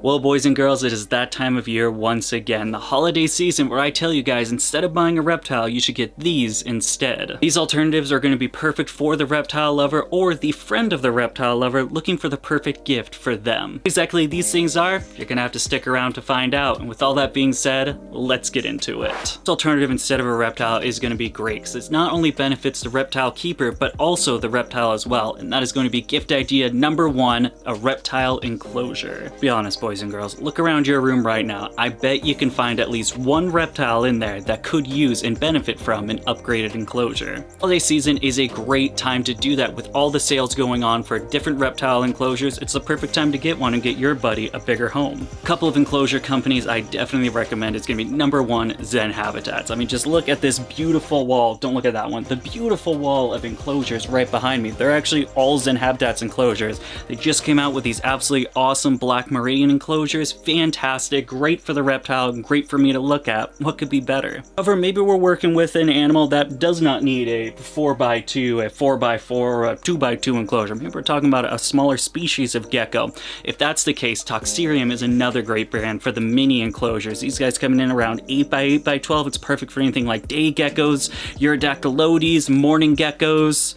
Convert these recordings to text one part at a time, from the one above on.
Well, boys and girls, it is that time of year once again, the holiday season, where I tell you guys, instead of buying a reptile, you should get these instead. These alternatives are going to be perfect for the reptile lover or the friend of the reptile lover looking for the perfect gift for them. Exactly these things are, you're going to have to stick around to find out. And with all that being said, let's get into it. This alternative instead of a reptile is going to be great, because it not only benefits the reptile keeper, but also the reptile as well. And that is going to be gift idea number 1, a reptile enclosure. Be honest, boys and girls, look around your room right now. I bet you can find at least one reptile in there that could use and benefit from an upgraded enclosure. Holiday season is a great time to do that. With all the sales going on for different reptile enclosures, it's the perfect time to get one and get your buddy a bigger home. A couple of enclosure companies I definitely recommend is going to be number 1, Zen Habitats. I mean, just look at this beautiful wall. Don't look at that one. The beautiful wall of enclosures right behind me. They're actually all Zen Habitats enclosures. They just came out with these absolutely awesome Black Meridian enclosures. Fantastic, great for the reptile, great for me to look at. What could be better? However, maybe we're working with an animal that does not need a 4x2, a 4x4, or a 2x2 enclosure. Maybe we're talking about a smaller species of gecko. If that's the case, Toxerium is another great brand for the mini enclosures. These guys coming in around 8x8x12. It's perfect for anything like day geckos, Urodactylodes, morning geckos,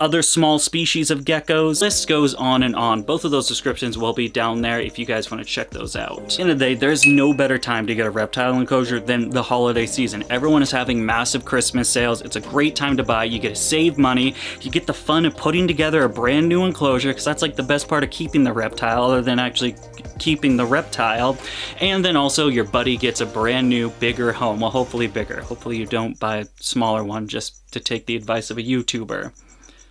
other small species of geckos. List goes on and on. Both of those descriptions will be down there if you guys want to check those out. At the end of the day, there's no better time to get a reptile enclosure than the holiday season. Everyone is having massive Christmas sales. It's a great time to buy. You get to save money. You get the fun of putting together a brand new enclosure, because that's like the best part of keeping the reptile, other than actually keeping the reptile. And then also your buddy gets a brand new, bigger home. Well, hopefully bigger. Hopefully you don't buy a smaller one just to take the advice of a YouTuber.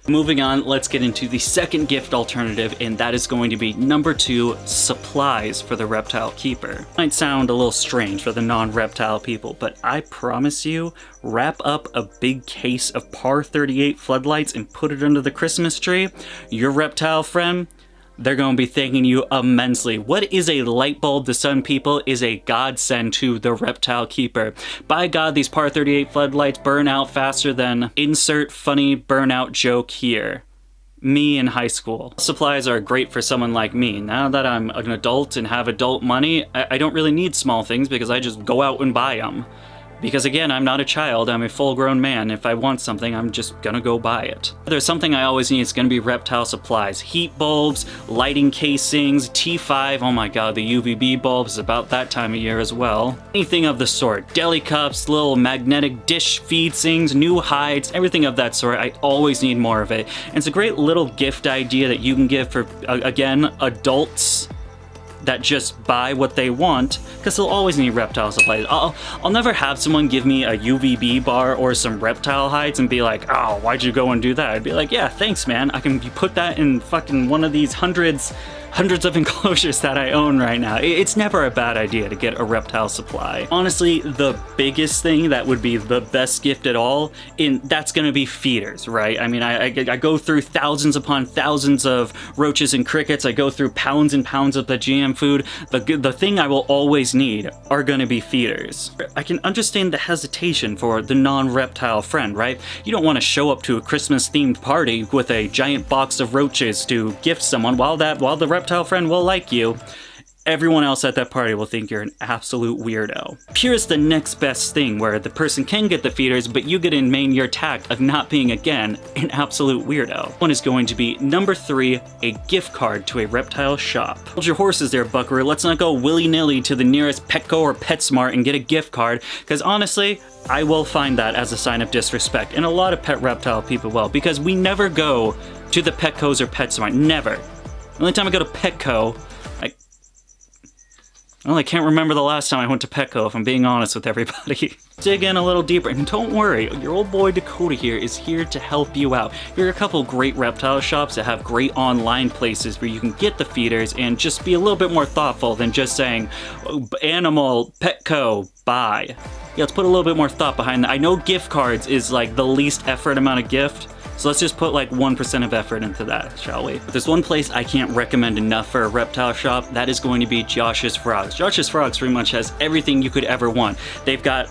Moving on, let's get into the second gift alternative, and that is going to be number 2, supplies for the reptile keeper. Might sound a little strange for the non-reptile people, but I promise you, wrap up a big case of Par 38 floodlights and put it under the Christmas tree. Your reptile friend, they're going to be thanking you immensely. What is a light bulb to some people is a godsend to the reptile keeper. By God, these Par 38 floodlights burn out faster than insert funny burnout joke here. Me in high school. Supplies are great for someone like me. Now that I'm an adult and have adult money, I don't really need small things, because I just go out and buy them. Because again, I'm not a child, I'm a full-grown man. If I want something, I'm just gonna go buy it. There's something I always need, it's gonna be reptile supplies. Heat bulbs, lighting casings, T5, oh my god, the UVB bulbs is about that time of year as well. Anything of the sort. Deli cups, little magnetic dish feed things, new hides, everything of that sort. I always need more of it. And it's a great little gift idea that you can give for, again, adults that just buy what they want, because they'll always need reptile supplies. I'll never have someone give me a UVB bar or some reptile hides and be like, oh, why'd you go and do that? I'd be like, yeah, thanks, man. I can put that in fucking one of these hundreds of enclosures that I own right now. It's never a bad idea to get a reptile supply. Honestly, the biggest thing that would be the best gift at all, that's gonna be feeders, right? I mean, I go through thousands upon thousands of roaches and crickets. I go through pounds and pounds of the GM food. The thing I will always need are gonna be feeders. I can understand the hesitation for the non-reptile friend, right? You don't wanna show up to a Christmas-themed party with a giant box of roaches to gift someone while the reptile friend will like you. Everyone else at that party will think you're an absolute weirdo. Here's the next best thing, where the person can get the feeders, but you get in main your tact of not being, again, an absolute weirdo. One is going to be number 3, a gift card to a reptile shop. Hold your horses there, buckaroo. Let's not go willy-nilly to the nearest Petco or PetSmart and get a gift card, because honestly, I will find that as a sign of disrespect, and a lot of pet reptile people will, because we never go to the Petcos or PetSmart. Never. The only time I go to Petco, I can't remember the last time I went to Petco, if I'm being honest with everybody. Dig in a little deeper, and don't worry, your old boy Dakota here is here to help you out. Here are a couple great reptile shops that have great online places where you can get the feeders and just be a little bit more thoughtful than just saying, animal, Petco, buy. Yeah, let's put a little bit more thought behind that. I know gift cards is like the least effort amount of gift, so let's just put like 1% of effort into that, shall we? But there's one place I can't recommend enough for a reptile shop. That is going to be Josh's Frogs. Josh's Frogs pretty much has everything you could ever want. They've got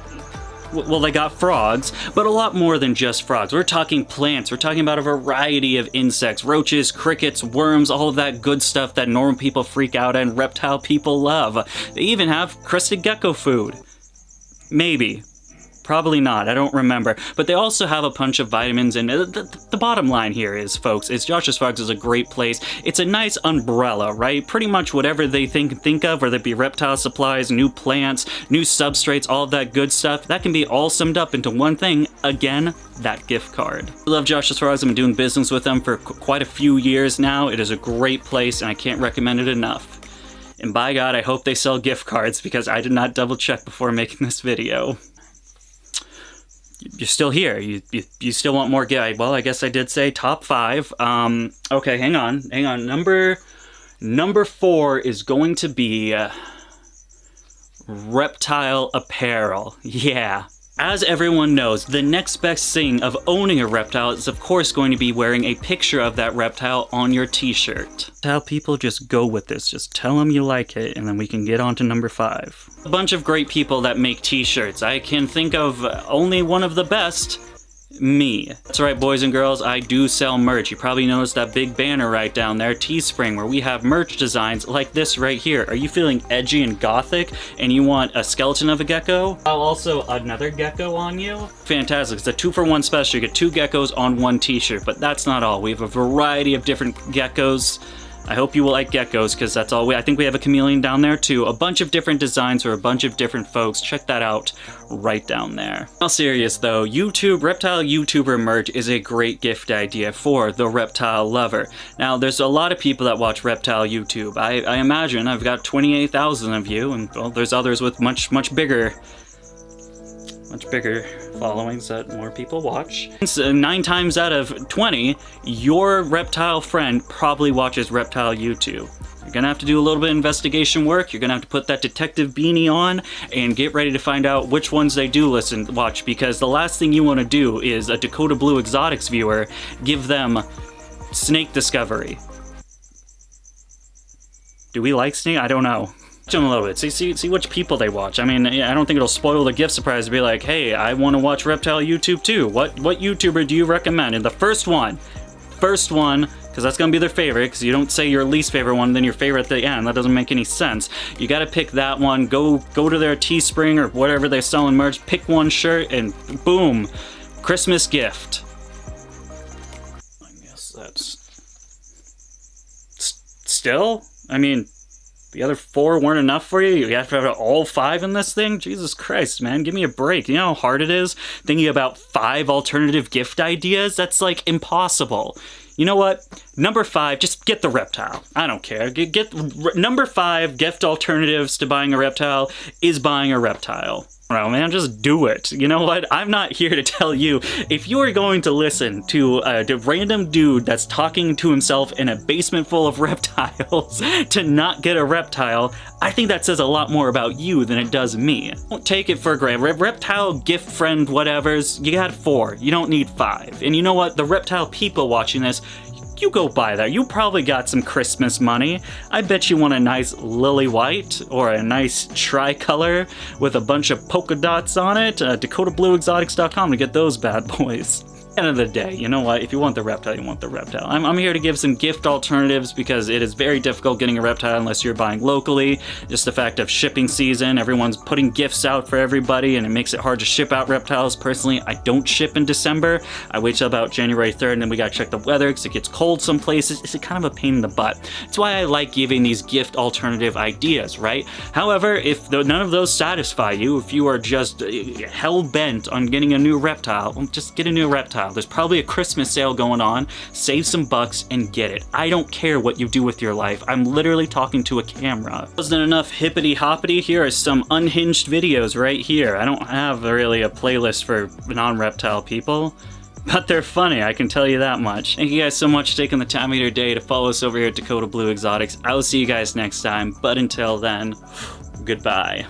well, they got frogs, but a lot more than just frogs. We're talking plants. We're talking about a variety of insects, roaches, crickets, worms, all of that good stuff that normal people freak out at and reptile people love. They even have crested gecko food. Maybe. Probably not, I don't remember. But they also have a bunch of vitamins, and the bottom line here is, folks, is Josh's Frogs is a great place. It's a nice umbrella, right? Pretty much whatever they think of, whether it be reptile supplies, new plants, new substrates, all of that good stuff, that can be all summed up into one thing, again, that gift card. I love Josh's Frogs. I've been doing business with them for quite a few years now. It is a great place, and I can't recommend it enough. And by God, I hope they sell gift cards, because I did not double check before making this video. You're still here. You still want more well, I guess I did say top 5. Okay, hang on. Number 4 is going to be reptile apparel. Yeah. As everyone knows, the next best thing of owning a reptile is of course going to be wearing a picture of that reptile on your t-shirt. Tell people, just go with this. Just tell them you like it, and then we can get on to number 5. A bunch of great people that make t-shirts. I can think of only one of the best. Me. That's right, boys and girls, I do sell merch. You probably noticed that big banner right down there, Teespring, where we have merch designs like this right here. Are you feeling edgy and gothic and you want a skeleton of a gecko? Also another gecko on you? Fantastic. It's a 2-for-1 special. You get 2 geckos on 1 t-shirt, but that's not all. We have a variety of different geckos. I hope you will like geckos, because that's all I think we have a chameleon down there too. A bunch of different designs for a bunch of different folks. Check that out right down there. All serious though, reptile YouTuber merch is a great gift idea for the reptile lover. Now, there's a lot of people that watch reptile YouTube. I imagine I've got 28,000 of you, and well, there's others with much bigger followings that more people watch. 9 times out of 20, your reptile friend probably watches reptile YouTube. You're gonna have to do a little bit of investigation work. You're gonna have to put that detective beanie on and get ready to find out which ones they do watch, because the last thing you want to do is a Dakota Blue Exotics viewer give them snake discovery. Do we like snake? I don't know. Them a little bit. See which people they watch. I mean, I don't think it'll spoil the gift surprise to be like, hey, I want to watch reptile YouTube too. What YouTuber do you recommend? And the first one, because that's gonna be their favorite, because you don't say your least favorite one, then your favorite at the end. That doesn't make any sense. You gotta pick that one. Go to their Teespring or whatever they're selling merch, pick one shirt, and boom, Christmas gift. I guess that's still, I mean, the other 4 weren't enough for you? You have to have all 5 in this thing? Jesus Christ, man, give me a break. You know how hard it is thinking about 5 alternative gift ideas? That's like impossible. You know what? Number 5, just get the reptile. I don't care. Number 5 gift alternatives to buying a reptile is buying a reptile. Oh man, just do it. You know what? I'm not here to tell you. If you are going to listen to a random dude that's talking to himself in a basement full of reptiles to not get a reptile, I think that says a lot more about you than it does me. Don't take it for granted. Reptile gift friend whatevers, you got 4. You don't need 5. And you know what? The reptile people watching this, you go buy that. You probably got some Christmas money. I bet you want a nice lily white or a nice tricolor with a bunch of polka dots on it. DakotaBlueExotics.com to get those bad boys. End of the day, you know what? If you want the reptile, you want the reptile. I'm here to give some gift alternatives, because it is very difficult getting a reptile unless you're buying locally. Just the fact of shipping season, everyone's putting gifts out for everybody, and it makes it hard to ship out reptiles. Personally, I don't ship in December. I wait till about January 3rd, and then we gotta check the weather because it gets cold some places. It's kind of a pain in the butt. That's why I like giving these gift alternative ideas, right? However, if none of those satisfy you, if you are just hell-bent on getting a new reptile, well, just get a new reptile. There's probably a Christmas sale going on. Save some bucks and get it. I don't care what you do with your life. I'm literally talking to a camera. Wasn't enough hippity hoppity? Here are some unhinged videos right here. I don't have really a playlist for non-reptile people, but they're funny, I can tell you that much. Thank you guys so much for taking the time of your day to follow us over here at Dakota Blue Exotics. I will see you guys next time, but until then, goodbye.